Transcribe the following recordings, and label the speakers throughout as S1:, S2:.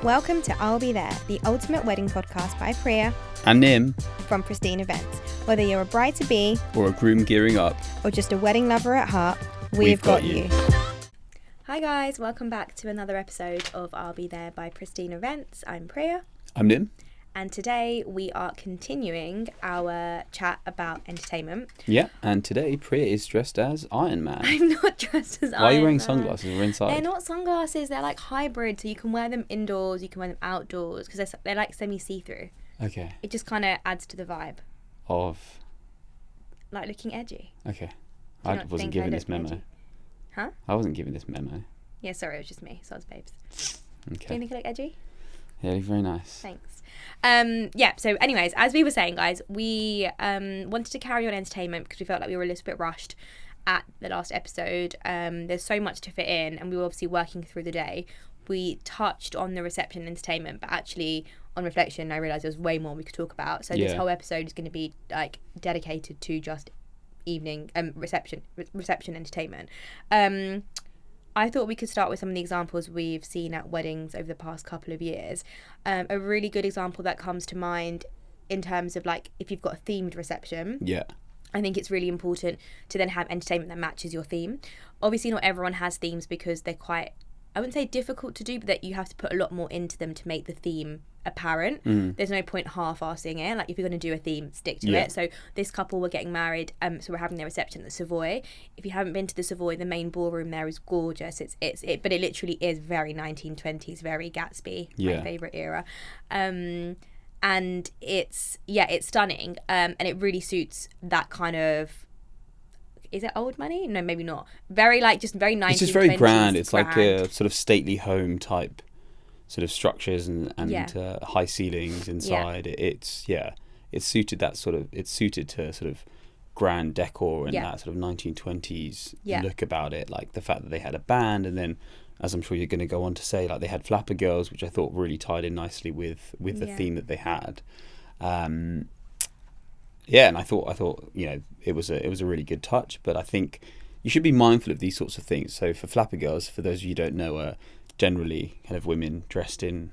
S1: Welcome to I'll Be There, the ultimate wedding podcast by Priya
S2: and Nim
S1: from Pristine Events. Whether you're a bride-to-be
S2: or a groom gearing up
S1: or just a wedding lover at heart, we've got you. Hi guys, welcome back to another episode of I'll Be There by Pristine Events. I'm Priya.
S2: I'm Nim.
S1: And today we are continuing our chat about entertainment.
S2: Yeah, and today Priya is dressed as Iron Man.
S1: I'm not dressed as Iron Man.
S2: Why are you wearing sunglasses? We're inside.
S1: They're not sunglasses, they're like hybrid, so you can wear them indoors, you can wear them outdoors, because they're like semi-see-through.
S2: Okay.
S1: It just kind of adds to the vibe.
S2: Of?
S1: Like looking edgy.
S2: Okay. I wasn't given this memo.
S1: Edgy? Huh?
S2: I wasn't given this memo.
S1: Yeah, sorry, it was just me. Soz babes.
S2: Okay.
S1: Do you think I look edgy?
S2: Yeah, you're very nice.
S1: Thanks. So anyways, as we were saying, guys, we wanted to carry on entertainment because we felt like we were a little bit rushed at the last episode. There's so much to fit in, and we were obviously working through the day. We touched on the reception entertainment, but actually on reflection I realised there was way more we could talk about. So this whole episode is going to be like dedicated to just evening reception entertainment. I thought we could start with some of the examples we've seen at weddings over the past couple of years. A really good example that comes to mind in terms of like if you've got a themed reception.
S2: Yeah.
S1: I think it's really important to then have entertainment that matches your theme. Obviously not everyone has themes because they're quite, I wouldn't say difficult to do, but that you have to put a lot more into them to make the theme apparent. There's no point half-assing it. Like if you're going to do a theme, stick to it. So this couple were getting married, so we're having their reception at the Savoy. If you haven't been to the Savoy, the main ballroom there is gorgeous. But it literally is very 1920s, very Gatsby, my favourite era. And it's stunning, and it really suits that kind of. Is it old money? No, maybe not. Very 1920s.
S2: It's just very grand. It's like a sort of stately home type sort of structures and high ceilings inside. It's suited that sort of, it's suited to sort of grand decor and that sort of 1920s look about it. Like the fact that they had a band, and then, as I'm sure you're going to go on to say, like they had flapper girls, which I thought really tied in nicely with the theme that they had. And I thought it was a really good touch. But I think you should be mindful of these sorts of things. So for flapper girls, for those of you who don't know, are generally kind of women dressed in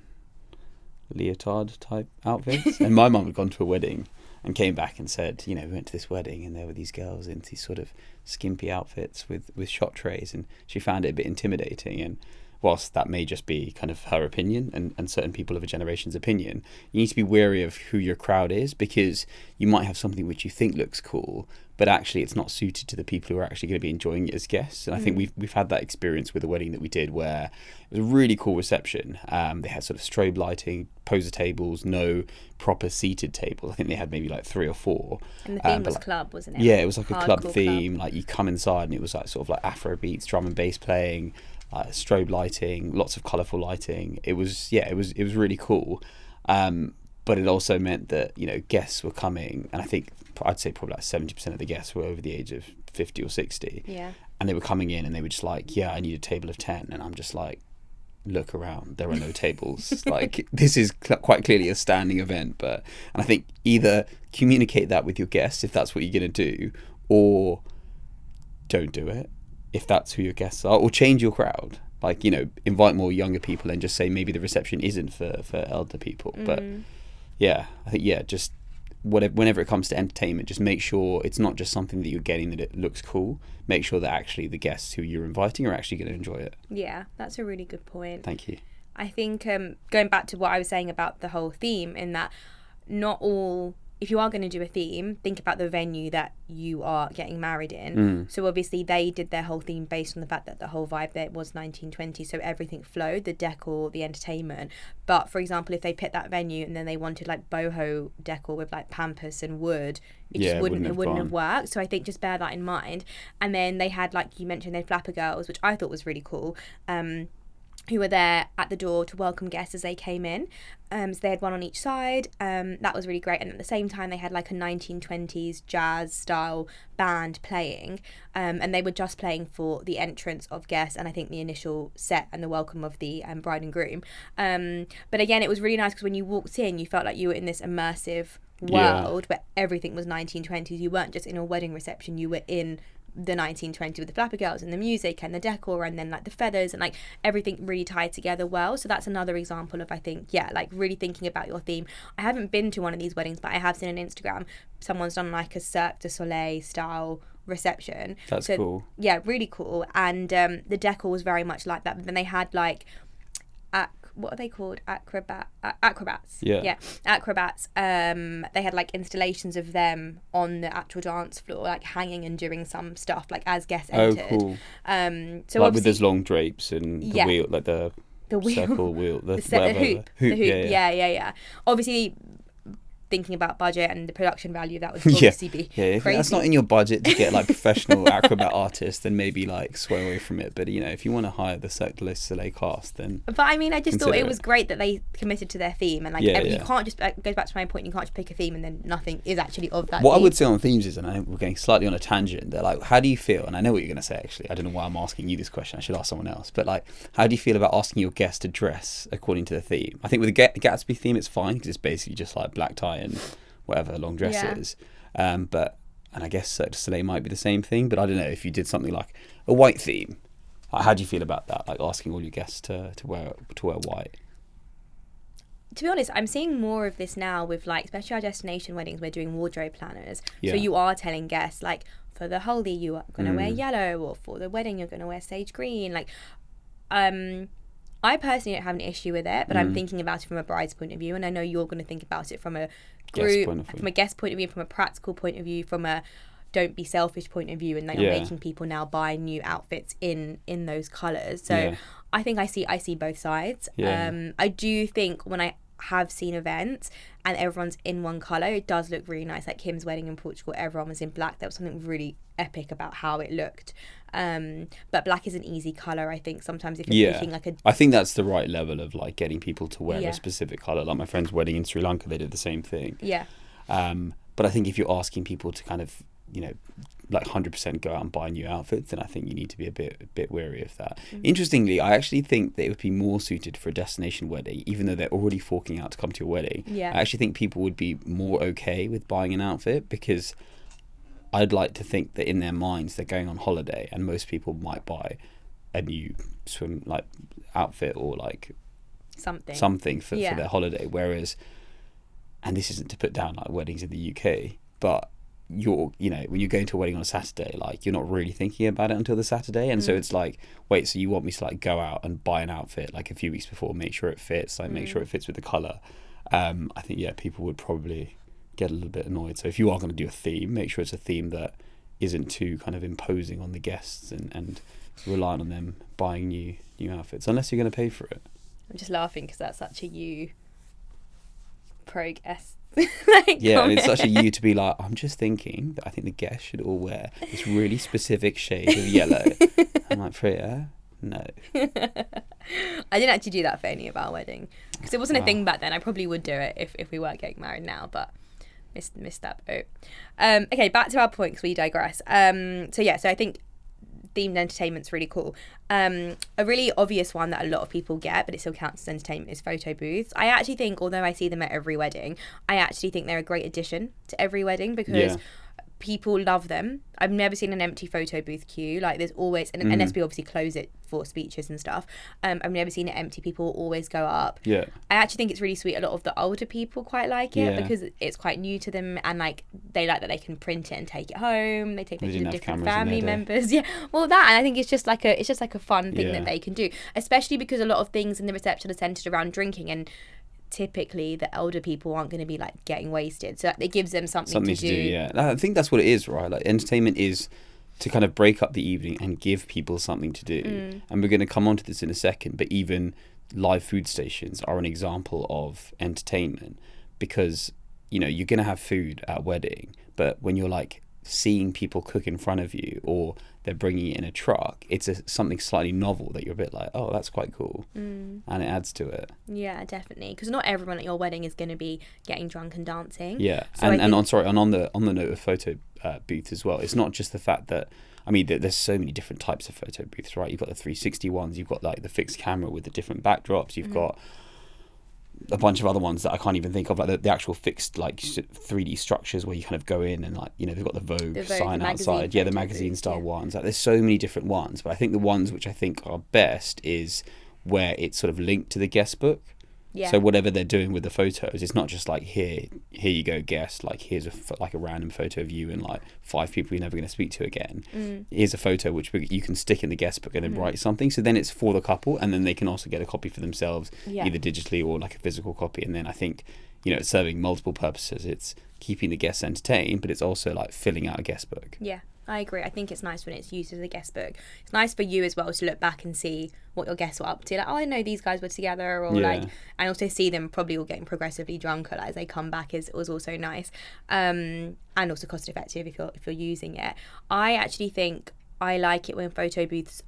S2: leotard type outfits. And my mum had gone to a wedding and came back and said, we went to this wedding and there were these girls in these sort of skimpy outfits with shot trays, and she found it a bit intimidating. And whilst that may just be kind of her opinion and certain people of a generation's opinion, you need to be wary of who your crowd is, because you might have something which you think looks cool, but actually it's not suited to the people who are actually going to be enjoying it as guests. And I think we've had that experience with a wedding that we did where it was a really cool reception. They had sort of strobe lighting, poser tables, no proper seated tables. I think they had maybe like 3 or 4.
S1: And the theme was club, wasn't it?
S2: Yeah, it was like a club theme.
S1: Club.
S2: Like you come inside and it was like sort of like Afro beats, drum and bass playing, strobe lighting, lots of colourful lighting. It was really cool. But it also meant that, guests were coming, and I think I'd say probably like 70% of the guests were over the age of 50 or 60.
S1: Yeah.
S2: And they were coming in and they were just like, I need a table of 10. And I'm just like, look around, there are no tables. Like, this is quite clearly a standing event. And I think either communicate that with your guests if that's what you're going to do, or don't do it if that's who your guests are, or change your crowd. Like, invite more younger people and just say maybe the reception isn't for elder people. But I think, just whenever it comes to entertainment, just make sure it's not just something that you're getting that it looks cool. Make sure that actually the guests who you're inviting are actually going to enjoy it.
S1: Yeah, that's a really good point.
S2: Thank you.
S1: I think going back to what I was saying about the whole theme, in that not all, if you are going to do a theme, think about the venue that you are getting married in. So obviously they did their whole theme based on the fact that the whole vibe there was 1920, so everything flowed, the decor, the entertainment. But for example, if they picked that venue and then they wanted like boho decor with like pampas and wood, it just wouldn't have worked. So I think just bear that in mind. And then they had, like you mentioned, they had flapper girls, which I thought was really cool. Who were there at the door to welcome guests as they came in. So they had one on each side. That was really great. And at the same time, they had like a 1920s jazz style band playing. And they were just playing for the entrance of guests and I think the initial set and the welcome of the bride and groom. But again, it was really nice because when you walked in, you felt like you were in this immersive world where everything was 1920s. You weren't just in a wedding reception, you were in the 1920 with the flapper girls and the music and the decor and then like the feathers and like everything really tied together well. So that's another example of, I think, like really thinking about your theme. I haven't been to one of these weddings, but I have seen on Instagram someone's done like a Cirque du Soleil style reception.
S2: That's cool.
S1: Yeah, really cool. And the decor was very much like that, but then they had like what are they called? Acrobats.
S2: Yeah.
S1: Acrobats. They had like installations of them on the actual dance floor, like hanging and doing some stuff, like as guests entered.
S2: Oh, cool.
S1: So
S2: like with those long drapes and the wheel, like the
S1: wheel,
S2: circle wheel, the
S1: hoop. Yeah. Obviously, thinking about budget and the production value, that would obviously be
S2: if
S1: crazy.
S2: that's not in your budget to get like professional acrobat artists, then maybe like sway away from it. But if you want to hire the Cirque du Soleil cast, then
S1: but I mean, I just thought it was great that they committed to their theme, and like you can't just, it goes back to my point, you can't just pick a theme and then nothing is actually of that
S2: what
S1: theme.
S2: I would say on themes is, and we're getting slightly on a tangent, they're like, how do you feel, and I know what you're going to say actually, I don't know why I'm asking you this question, I should ask someone else, but like, how do you feel about asking your guests to dress according to the theme? I think with the Gatsby theme it's fine because it's basically just like black tie and whatever long dresses, and I guess Cirque du Soleil might be the same thing, but I don't know if you did something like a white theme, how do you feel about that, like asking all your guests to wear white?
S1: To be honest, I'm seeing more of this now with like, especially our destination weddings, we're doing wardrobe planners, so you are telling guests like, for the haldi you are going to wear yellow, or for the wedding you're going to wear sage green, like I personally don't have an issue with it, but I'm thinking about it from a bride's point of view, and I know you're going to think about it from a group, from a guest point of view, from a practical point of view, from a don't be selfish point of view, and that you're making people now buy new outfits in those colours. So I think I see both sides. I do think when I have seen events and everyone's in one colour, it does look really nice. Like Kim's wedding in Portugal, everyone was in black. There was something really epic about how it looked. But black is an easy colour, I think. Sometimes if you're picking like
S2: I think that's the right level of like getting people to wear a specific colour. Like my friend's wedding in Sri Lanka, they did the same thing. But I think if you're asking people to kind of, like 100% go out and buy new outfits, then I think you need to be a bit wary of that. Interestingly, I actually think that it would be more suited for a destination wedding, even though they're already forking out to come to your wedding. I actually think people would be more okay with buying an outfit, because I'd like to think that in their minds they're going on holiday, and most people might buy a new swim like outfit or like something for their holiday. Whereas, and this isn't to put down like weddings in the UK, but when you're going to a wedding on a Saturday, like you're not really thinking about it until the Saturday, and so it's like, wait, so you want me to like go out and buy an outfit like a few weeks before, make sure it fits, like make sure it fits with the colour. I think people would probably get a little bit annoyed. So if you are going to do a theme, make sure it's a theme that isn't too kind of imposing on the guests and relying on them buying new outfits, unless you're going to pay for it.
S1: I'm just laughing because that's such a you pro guest.
S2: And it's such a you to be like, I'm just thinking that I think the guests should all wear this really specific shade of yellow. I'm like, Freya, no.
S1: I didn't actually do that for any of our wedding because it wasn't a thing back then. I probably would do it if we weren't getting married now, but missed that boat. Okay, back to our point because we digress. So I think themed entertainment's really cool. A really obvious one that a lot of people get, but it still counts as entertainment, is photo booths. I actually think, although I see them at every wedding, I actually think they're a great addition to every wedding because people love them. I've never seen an empty photo booth queue. Like there's always, unless we obviously close it for speeches and stuff. I've never seen it empty. People always go up. I actually think it's really sweet. A lot of the older people quite like it because it's quite new to them, and like they like that they can print it and take it home. They take pictures of different family members. Well, that, and I think it's just like a fun thing that they can do, especially because a lot of things in the reception are centered around drinking, and typically the elder people aren't going to be like getting wasted, so it gives them something to do.
S2: I think that's what it is, right? Like entertainment is to kind of break up the evening and give people something to do. And we're going to come on to this in a second, but even live food stations are an example of entertainment, because you're going to have food at a wedding, but when you're like seeing people cook in front of you, or they're bringing it in a truck, it's something slightly novel that you're a bit like, oh, that's quite cool, and it adds to it. Yeah,
S1: definitely, because not everyone at your wedding is going to be getting drunk and dancing.
S2: So on the note of photo booths as well, it's not just the fact that, I mean, there's so many different types of photo booths, right? You've got the 360 ones, you've got like the fixed camera with the different backdrops, you've got a bunch of other ones that I can't even think of, like the actual fixed like 3D structures where you kind of go in and like, you know, they've got the Vogue sign outside, the magazine style ones. Like there's so many different ones, but I think the ones which I think are best is where it's sort of linked to the guest book.
S1: Yeah.
S2: So whatever they're doing with the photos, it's not just like here you go guest, like here's a random photo of you and like 5 people you're never going to speak to again. Here's a photo which you can stick in the guest book and then write something. So then it's for the couple, and then they can also get a copy for themselves, either digitally or like a physical copy. And then I think, you know, it's serving multiple purposes. It's keeping the guests entertained, but it's also like filling out a guest book.
S1: Yeah, I agree. I think it's nice when it's used as a guest book. It's nice for you as well to look back and see what your guests were up to. Like, oh, I know these guys were together, or like, and also see them probably all getting progressively drunker as they come back was also nice, and also cost effective if you're using it. I actually think I like it when photo booths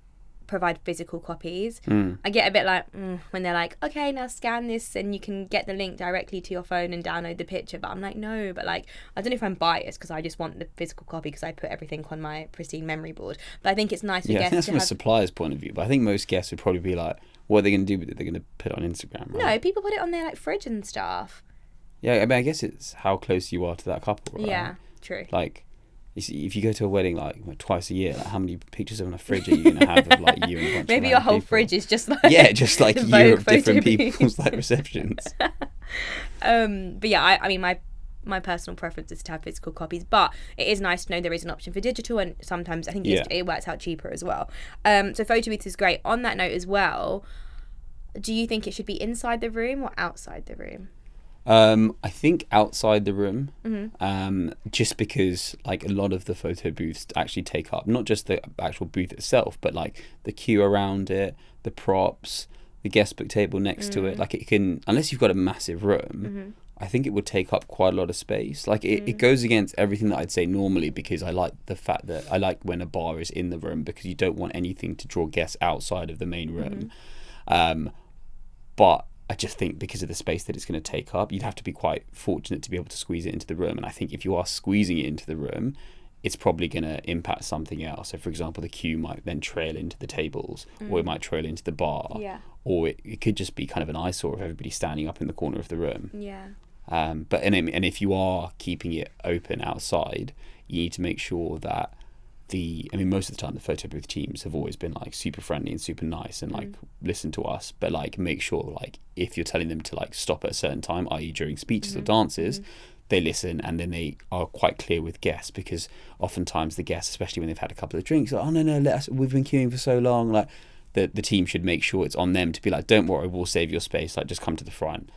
S1: provide physical copies. I get a bit like when they're like, okay, now scan this and you can get the link directly to your phone and download the picture, but I'm like, no, but like, I don't know if I'm biased because I just want the physical copy because I put everything on my pristine memory board, but I think it's nice for guests
S2: I think that's
S1: to
S2: from a
S1: have...
S2: supplier's point of view, but I think most guests would probably be like, what are they going to do with it? They're going to put it on Instagram, right?
S1: No, people put it on their like fridge and stuff.
S2: Yeah, I mean, I guess it's how close you are to that couple, right?
S1: Yeah, true.
S2: Like, you see, if you go to a wedding like twice a year, like how many pictures on a fridge are you going to have of like you and a bunch
S1: maybe
S2: of
S1: your whole
S2: people?
S1: fridge is just like
S2: just like year of different people's like receptions.
S1: But yeah, I mean my personal preference is to have physical copies, but it is nice to know there is an option for digital, and sometimes I think it works out cheaper as well. So Photobooths is great. On that note as well, do you think it should be inside the room or outside the room?
S2: I think outside the room, just because like a lot of the photo booths actually take up not just the actual booth itself, but like the queue around it, the props, the guest book table next to it. Like it can, unless you've got a massive room, I think it would take up quite a lot of space. Like it goes against everything that I'd say normally, because I like the fact that I like when a bar is in the room, because you don't want anything to draw guests outside of the main room. But I just think because of the space that it's going to take up, you'd have to be quite fortunate to be able to squeeze it into the room. And I think if you are squeezing it into the room, it's probably going to impact something else. So, for example, the queue might then trail into the tables, or it might trail into the bar, or it could just be kind of an eyesore of everybody standing up in the corner of the room. But if you are keeping it open outside, you need to make sure that most of the time the photo booth teams have always been like super friendly and super nice and like listen to us, but like make sure like if you're telling them to like stop at a certain time, i.e. during speeches or dances, they listen, and then they are quite clear with guests, because oftentimes the guests, especially when they've had a couple of drinks, are, oh no, we've been queuing for so long, like the team should make sure it's on them to be like, don't worry, we'll save your space, like just come to the front.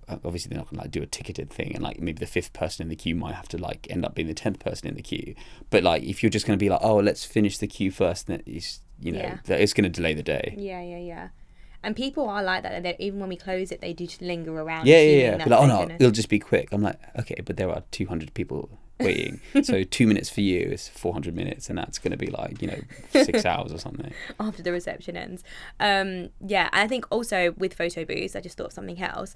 S2: Obviously they're not gonna like do a ticketed thing, and like maybe the 5th person in the queue might have to like end up being the 10th person in the queue, but like if you're just going to be like, oh, let's finish the queue first, then it's, it's going to delay the day.
S1: And people are like that. Even when we close it, they do just linger around.
S2: But like, oh no, it'll just be quick. I'm like, okay, but there are 200 people waiting, so 2 minutes for you is 400 minutes, and that's going to be like 6 hours or something
S1: after the reception ends. And I think also with photo booths, I just thought of something else.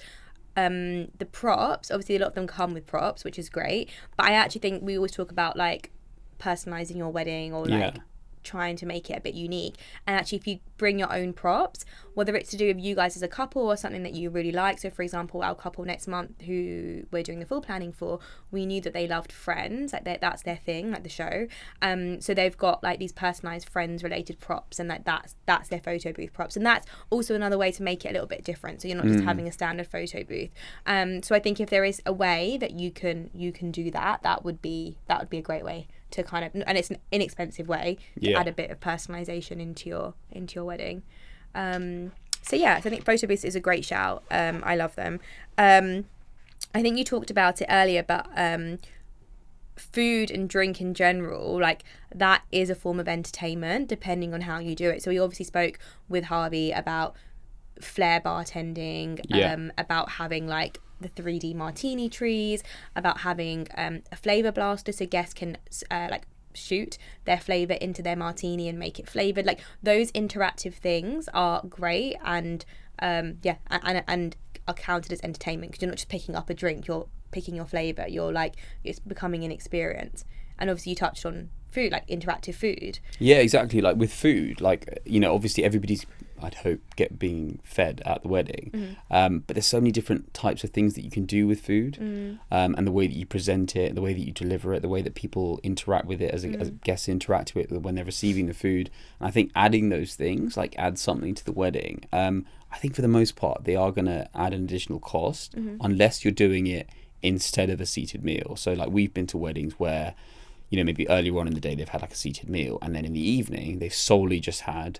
S1: The props, obviously a lot of them come with props, which is great, but I actually think we always talk about like personalizing your wedding, or like trying to make it a bit unique. And actually, if you bring your own props, whether it's to do with you guys as a couple or something that you really like. So for example, our couple next month who we're doing the full planning for, we knew that they loved Friends, like that's their thing, like the show. So they've got like these personalized Friends related props, and like that's their photo booth props, and that's also another way to make it a little bit different, so you're not just having a standard photo booth. So I think if there is a way that you can do that would be a great way to kind of, and it's an inexpensive way to add a bit of personalization into your wedding. So I think photo booths is a great shout. I love them. I think you talked about it earlier, but food and drink in general, like that is a form of entertainment depending on how you do it. So we obviously spoke with Harvey about flair bartending, about having like the 3D martini trees, about having a flavor blaster so guests can like shoot their flavor into their martini and make it flavored. Like those interactive things are great, and and are counted as entertainment, because you're not just picking up a drink, you're picking your flavor, it's becoming an experience. And obviously you touched on food, like interactive food.
S2: Yeah, exactly. Like with food, like obviously everybody's I'd hope get being fed at the wedding. But there's so many different types of things that you can do with food, and the way that you present it, the way that you deliver it, the way that people interact with it as guests interact with it when they're receiving the food. And I think adding those things, like add something to the wedding, I think for the most part they are going to add an additional cost unless you're doing it instead of a seated meal. So like we've been to weddings where, you know, maybe earlier on in the day they've had like a seated meal, and then in the evening they've solely just had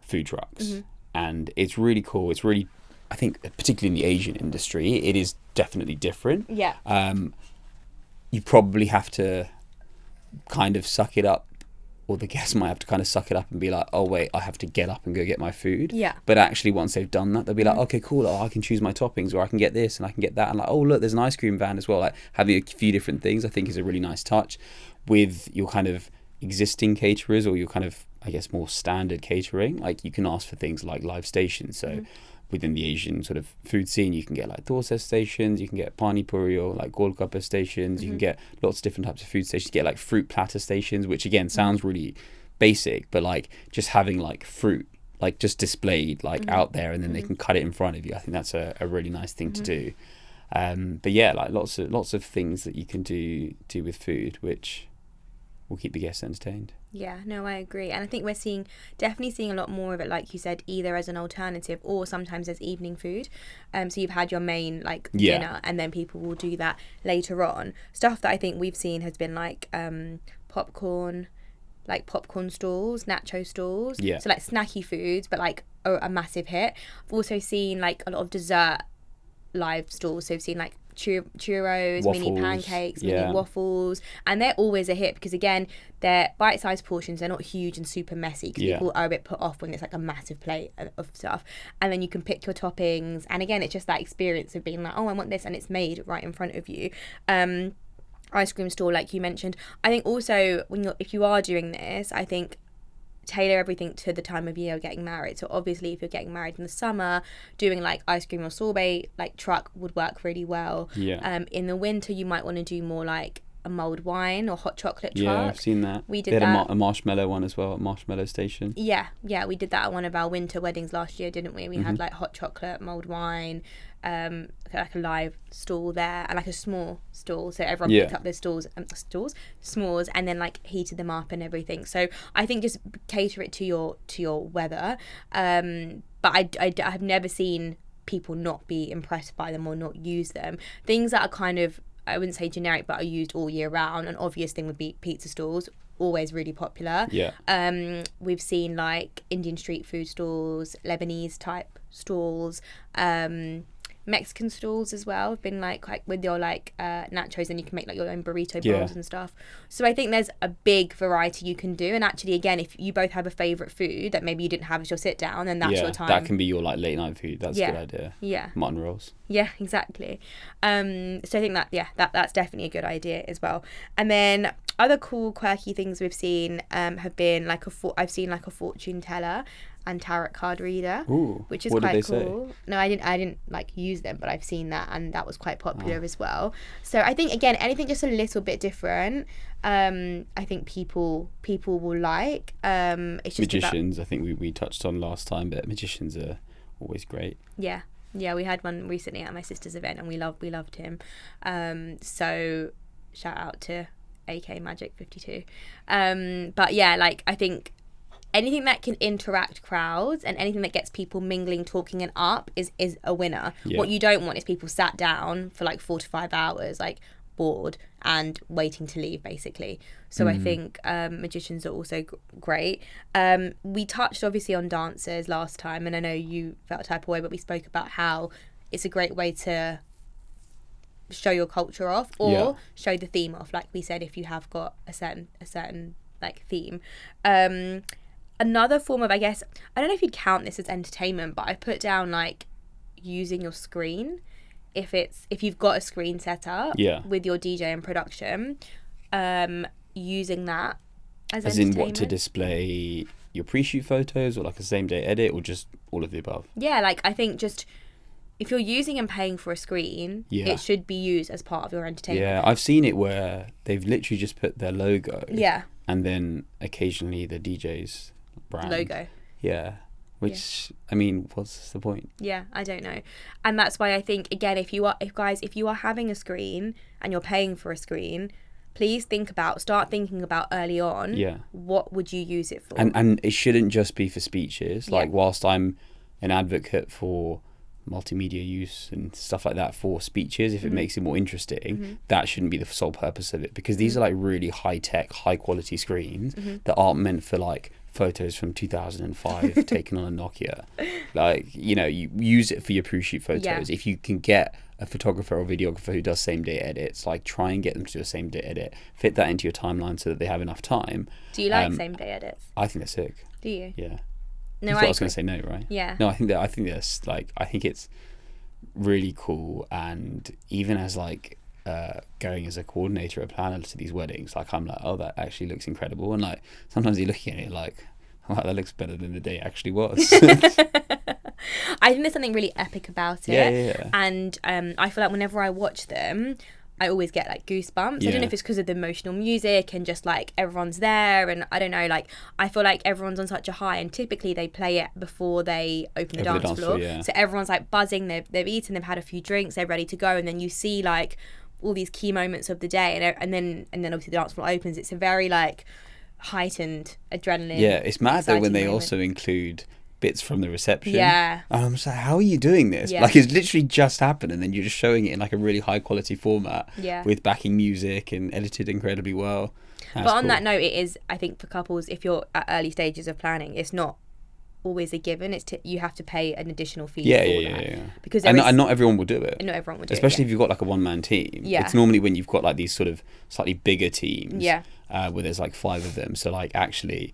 S2: food trucks. And it's really cool. It's really, I think, particularly in the Asian industry, it is definitely different. You probably have to kind of suck it up, or the guests might have to kind of suck it up and be like, oh wait, I have to get up and go get my food. But actually once they've done that, they'll be like, okay, cool, I can choose my toppings, or I can get this and I can get that, and like, oh look, there's an ice cream van as well. Like having a few different things I think is a really nice touch with your kind of existing caterers, or your kind of, I guess, more standard catering. Like you can ask for things like live stations. So within the Asian sort of food scene, you can get like dosa stations, you can get pani puri or like golgappa stations, you can get lots of different types of food stations. You get like fruit platter stations, which again sounds really basic, but like just having like fruit like just displayed like out there, and then they can cut it in front of you. I think that's a really nice thing to do. But yeah, like lots of things that you can do with food, which will keep the guests entertained.
S1: Yeah, no, I agree. And I think we're definitely seeing a lot more of it, like you said, either as an alternative or sometimes as evening food. So you've had your main like dinner, and then people will do that later on. Stuff that I think we've seen has been like popcorn stalls, nacho stalls. So like snacky foods, but like a massive hit. I've also seen like a lot of dessert live stalls. So I've seen like churros, waffles, mini pancakes, mini waffles, and they're always a hit because again they're bite-sized portions. They're not huge and super messy because people are a bit put off when it's like a massive plate of stuff, and then you can pick your toppings, and again it's just that experience of being like, oh, I want this, and it's made right in front of you. Ice cream stall, like you mentioned. I think also if you are doing this, I think tailor everything to the time of year of getting married. So obviously if you're getting married in the summer, doing like ice cream or sorbet like truck would work really well. In the winter you might want to do more like a mulled wine or hot chocolate truck.
S2: I've seen that.
S1: We did
S2: they had
S1: that.
S2: a marshmallow one as well at Marshmallow Station.
S1: We did that at one of our winter weddings last year, didn't we? We had like hot chocolate, mulled wine, like a live stall there, and like a small stall, so everyone picked up their s'mores, and then like heated them up and everything. So I think just cater it to your weather. But I have never seen people not be impressed by them or not use them. Things that are kind of, I wouldn't say generic, but are used all year round. An obvious thing would be pizza stalls, always really popular. We've seen like Indian street food stalls, Lebanese type stalls, Mexican stalls as well have been like with your like nachos, and you can make like your own burrito bowls and stuff. So I think there's a big variety you can do, and actually again, if you both have a favourite food that maybe you didn't have as your sit down, then that's your time.
S2: That can be your like late night food. That's a good idea. Mutton rolls. Yeah,
S1: exactly. So I think that's definitely a good idea as well. And then other cool quirky things we've seen have been like I've seen like a fortune teller and tarot card reader.
S2: Ooh,
S1: which is quite cool. Say? No, I didn't like use them, but I've seen that, and that was quite popular as well. So I think again, anything just a little bit different, I think people will like. It's just
S2: magicians. I think we touched on last time, but magicians are always great.
S1: Yeah, we had one recently at my sister's event, and we loved him. So shout out to AK Magic 52. But yeah, like I think anything that can interact crowds and anything that gets people mingling, talking and up is a winner. What you don't want is people sat down for like 4 to 5 hours, like bored and waiting to leave basically. So I think magicians are also great. We touched obviously on dancers last time, and I know you felt a type of way, but we spoke about how it's a great way to show your culture off or show the theme off, like we said, if you have got a certain like theme. Another form of, I guess, I don't know if you'd count this as entertainment, but I put down like using your screen. If you've got a screen set up with your DJ and production, using that as entertainment.
S2: In what, to display your pre-shoot photos or like a same day edit, or just all of the above? Yeah,
S1: like I think just if you're using and paying for a screen, it should be used as part of your entertainment.
S2: Yeah, I've seen it where they've literally just put their logo. Yeah. And then occasionally the DJ's brand.
S1: Logo.
S2: Yeah. Which, I mean, what's the point?
S1: Yeah, I don't know. And that's why I think, again, if you are having a screen and you're paying for a screen, please start thinking about early on, what would you use it for?
S2: And it shouldn't just be for speeches. Like, whilst I'm an advocate for multimedia use and stuff like that for speeches, if it makes it more interesting, that shouldn't be the sole purpose of it, because these are like really high-tech, high-quality screens that aren't meant for like photos from 2005 taken on a Nokia. Like, you know, you use it for your pre-shoot photos. If you can get a photographer or videographer who does same-day edits, like, try and get them to do a same-day edit, fit that into your timeline so that they have enough time.
S1: Do you like same-day edits?
S2: I think they're sick.
S1: Do you?
S2: Yeah.
S1: No,
S2: I was going to say no, right?
S1: Yeah.
S2: No, I think that's like, I think it's really cool. And even as like going as a coordinator, a planner to these weddings, like, I'm like, oh, that actually looks incredible. And like, sometimes you're looking at it like, wow, that looks better than the day actually was.
S1: I think there's something really epic about it.
S2: Yeah.
S1: And I feel like whenever I watch them, I always get like goosebumps. I don't know if it's because of the emotional music and just like everyone's there, and I don't know, like, I feel like everyone's on such a high, and typically they play it before they open the dance floor. So everyone's like buzzing, they've eaten, they've had a few drinks, they're ready to go, and then you see like all these key moments of the day, and then obviously the dance floor opens. It's a very like heightened adrenaline.
S2: Yeah, it's mad though when they
S1: moment.
S2: also include bits from the reception.
S1: Yeah.
S2: And I'm just like, how are you doing this?
S1: Yeah.
S2: Like, it's literally just happened, and then you're just showing it in like a really high quality format with backing music and edited incredibly well.
S1: But on that note, it is, I think, for couples, if you're at early stages of planning, it's not always a given. You have to pay an additional fee for that. Because
S2: and not everyone will do it.
S1: Not everyone will do
S2: Especially
S1: it.
S2: if you've got like a one-man team.
S1: Yeah.
S2: It's normally when you've got like these sort of slightly bigger teams.
S1: Yeah.
S2: Where there's like 5 of them. So like, actually,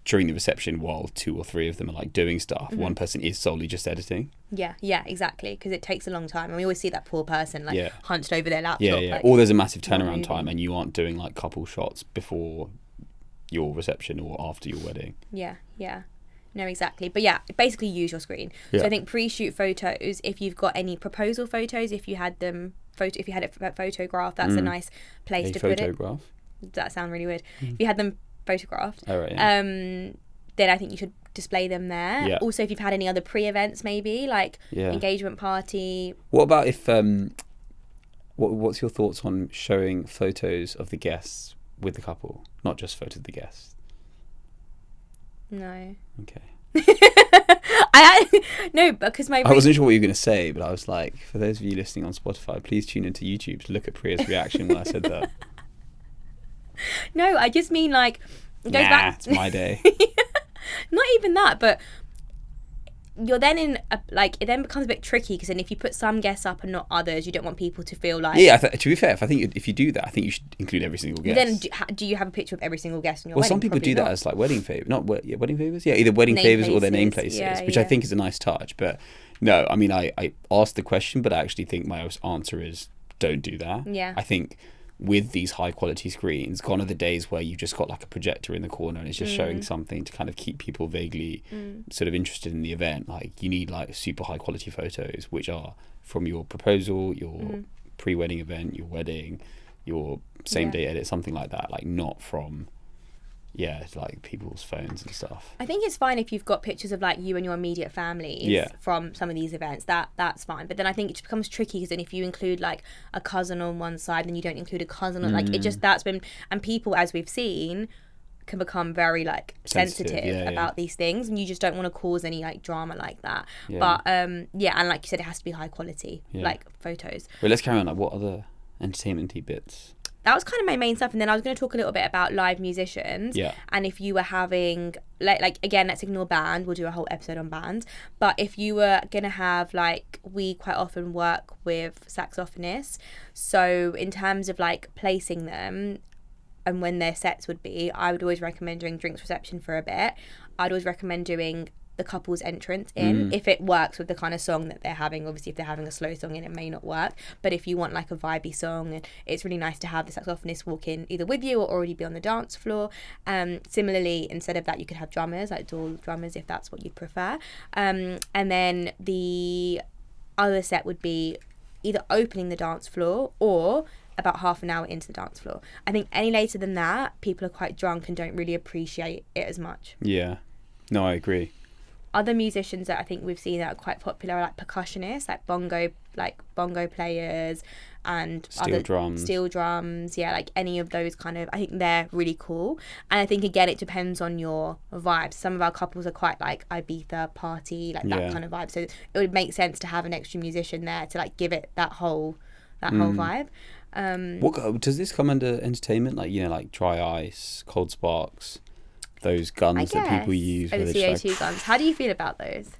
S2: during the reception, while 2 or 3 of them are like doing stuff, one person is solely just editing.
S1: Yeah, exactly, because it takes a long time, and we always see that poor person like hunched over their laptop.
S2: Like, or there's a massive turnaround time, and you aren't doing like couple shots before your reception or after your wedding. Yeah.
S1: No, exactly. But yeah, basically use your screen. So I think pre-shoot photos, if you've got any proposal photos, if you had it photographed, that's a nice place to put it. Does that sound really weird? If you had them photographed, then I think you should display them there. Also, if you've had any other pre-events, maybe like engagement party.
S2: What about if what's your thoughts on showing photos of the guests with the couple, not just photos of the guests?
S1: No.
S2: Okay.
S1: Because
S2: I wasn't sure what you were going to say, but I was like, for those of you listening on Spotify, please tune into YouTube to look at Priya's reaction when I said that.
S1: No, I just mean like, it goes back.
S2: It's my day.
S1: Not even that, but you're then it then becomes a bit tricky, because then if you put some guests up and not others, you don't want people to feel like...
S2: Yeah, to be fair, if you do that, I think you should include every single guest.
S1: Then do you have a picture of every single guest in your wedding?
S2: Well, some people do that as like wedding favours. Wedding favours? Yeah, either wedding favours or their name places, which I think is a nice touch. But no, I mean, I asked the question, but I actually think my answer is don't do that.
S1: Yeah.
S2: I think with these high quality screens, gone are the days where you've just got like a projector in the corner and it's just showing something to kind of keep people vaguely sort of interested in the event. Like, you need like super high quality photos, which are from your proposal, your pre-wedding event, your wedding, your same day edit, something like that. Like, not from like people's phones and stuff.
S1: I think it's fine if you've got pictures of like you and your immediate families from some of these events. That's fine. But then I think it just becomes tricky, because then if you include like a cousin on one side, then you don't include a cousin on, like, it just, and people, as we've seen, can become very like sensitive about these things, and you just don't want to cause any like drama like that. But and like you said, it has to be high quality like photos.
S2: Well, let's carry on. Like, what other entertainment-y bits?
S1: That was kind of my main stuff, and then I was going to talk a little bit about live musicians. And if you were having like again, let's ignore band, we'll do a whole episode on bands, but if you were going to have, like, we quite often work with saxophonists, so in terms of like placing them and when their sets would be, I would always recommend doing drinks reception for a bit. I'd always recommend doing the couple's entrance in, if it works with the kind of song that they're having. Obviously, if they're having a slow song in, it may not work, but if you want like a vibey song, and it's really nice to have the saxophonist walk in either with you or already be on the dance floor. Similarly, instead of that, you could have drummers, like dual drummers, if that's what you'd prefer. And then the other set would be either opening the dance floor or about half an hour into the dance floor. I think any later than that, people are quite drunk and don't really appreciate it as much.
S2: Yeah, no, I agree.
S1: Other musicians that I think we've seen that are quite popular are like percussionists, like bongo players and steel drums. Yeah, like any of those kind of, I think they're really cool. And I think again it depends on your vibe. Some of our couples are quite like Ibiza party, like that kind of vibe. So it would make sense to have an extra musician there to like give it that whole vibe.
S2: What does this come under entertainment? Like, you know, like dry ice, cold sparks, those guns that people use.
S1: The CO2 guns. How do you feel about those?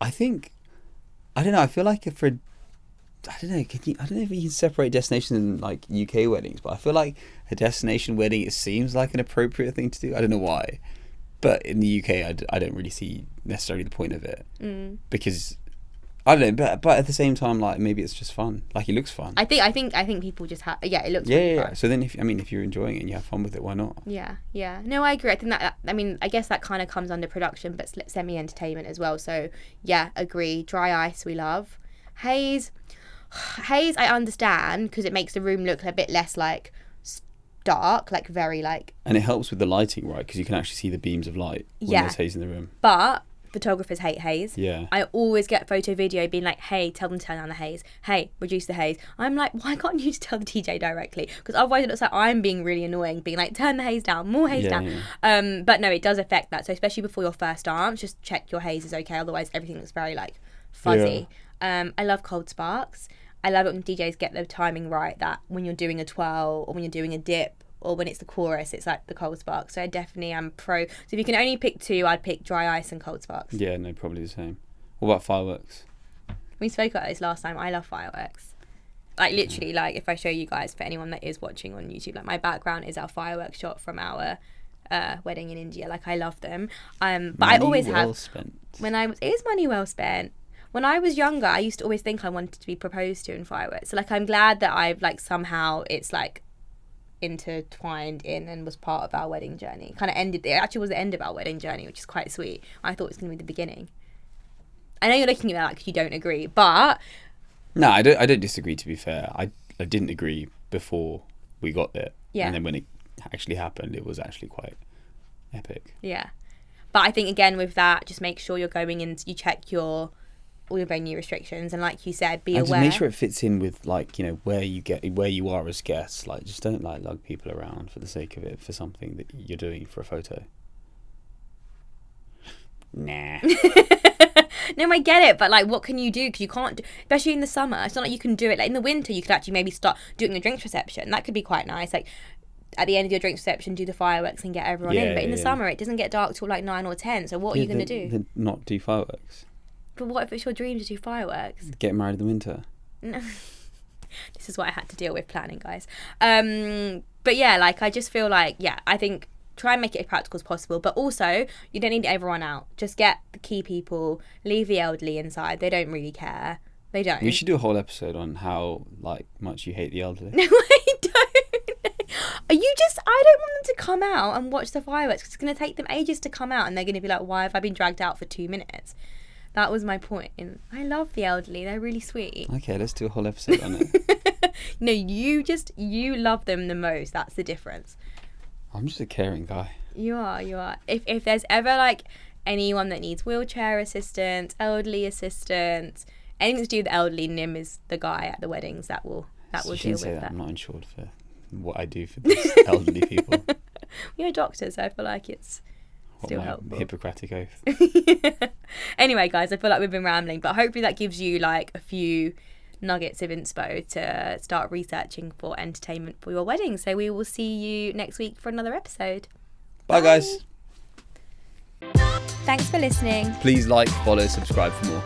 S2: I don't know. I feel like I don't know if you can separate destinations in like UK weddings, but I feel like a destination wedding, it seems like an appropriate thing to do. I don't know why, but in the UK, I don't really see necessarily the point of it because I don't know. But at the same time, like maybe it's just fun. Like it looks fun.
S1: I think people just have it looks really fun.
S2: So then if you're enjoying it and you have fun with it, why not?
S1: Yeah. No, I agree. I think that I guess that kind of comes under production, but semi-entertainment as well. So yeah, agree. Dry ice we love. Haze I understand because it makes the room look a bit less like dark, like very like.
S2: And it helps with the lighting, right? Because you can actually see the beams of light when there's haze in the room.
S1: But photographers hate haze.
S2: Yeah.
S1: I always get photo video being like, hey, tell them to turn down the haze. Hey, reduce the haze. I'm like, why can't you just tell the DJ directly? Because otherwise it looks like I'm being really annoying, being like, turn the haze down, more haze down. Yeah. But no, it does affect that. So especially before your first dance, just check your haze is okay. Otherwise everything looks very like fuzzy. Yeah. I love cold sparks. I love it when DJs get the timing right, that when you're doing a twirl or when you're doing a dip or when it's the chorus, it's like the cold sparks. So I definitely am pro. So if you can only pick two, I'd pick dry ice and cold sparks.
S2: Yeah, no, probably the same. What about fireworks?
S1: We spoke about this last time. I love fireworks. Like literally, like if I show you guys, for anyone that is watching on YouTube, like my background is our fireworks shot from our wedding in India. Like I love them. But I always have.
S2: Spent.
S1: Is money well spent? When I was younger, I used to always think I wanted to be proposed to in fireworks. So like I'm glad that I've like somehow it's like intertwined in and was part of our wedding journey. Kind of ended. It actually was the end of our wedding journey, which is quite sweet. I thought it was going to be the beginning. I know you're looking at that like you don't agree, but
S2: no, I don't disagree. To be fair, I didn't agree before we got there. Yeah. And then when it actually happened, it was actually quite epic.
S1: Yeah, but I think again with that, just make sure you're going in. You check all your venue restrictions, and like you said, be aware.
S2: Just make sure it fits in with like, you know, where you are as guests. Like just don't like lug people around for the sake of it for something that you're doing for a photo. Nah.
S1: No, I get it, but like what can you do? Because you can't especially in the summer, it's not like you can do it. Like in the winter you could actually maybe start doing a drinks reception. That could be quite nice. Like at the end of your drinks reception, do the fireworks and get everyone in. But in the summer it doesn't get dark till like 9 or 10, so what are you going to do?
S2: Then not do fireworks.
S1: But what if it's your dream to do fireworks?
S2: Get married in the winter.
S1: No. This is what I had to deal with planning, guys. But yeah, like I just feel like, I think try and make it as practical as possible. But also, you don't need everyone out. Just get the key people, leave the elderly inside. They don't really care. They don't.
S2: We should do a whole episode on how like much you hate the elderly.
S1: No, I don't. I don't want them to come out and watch the fireworks because it's going to take them ages to come out and they're going to be like, why have I been dragged out for 2 minutes? That was my point. I love the elderly. They're really sweet.
S2: Okay, let's do a whole episode on it.
S1: No, you love them the most. That's the difference.
S2: I'm just a caring guy.
S1: You are. If there's ever like anyone that needs wheelchair assistance, elderly assistance, anything to do with the elderly, Nim is the guy at the weddings that will deal with that.
S2: I'm not insured for what I do for these elderly people.
S1: You're a doctor, so I feel like it's still helpful.
S2: Hippocratic oath.
S1: Anyway, guys, I feel like we've been rambling, but hopefully that gives you like a few nuggets of inspo to start researching for entertainment for your wedding. So we will see you next week for another episode.
S2: Bye guys.
S1: Thanks for listening.
S2: Please like, follow, subscribe for more.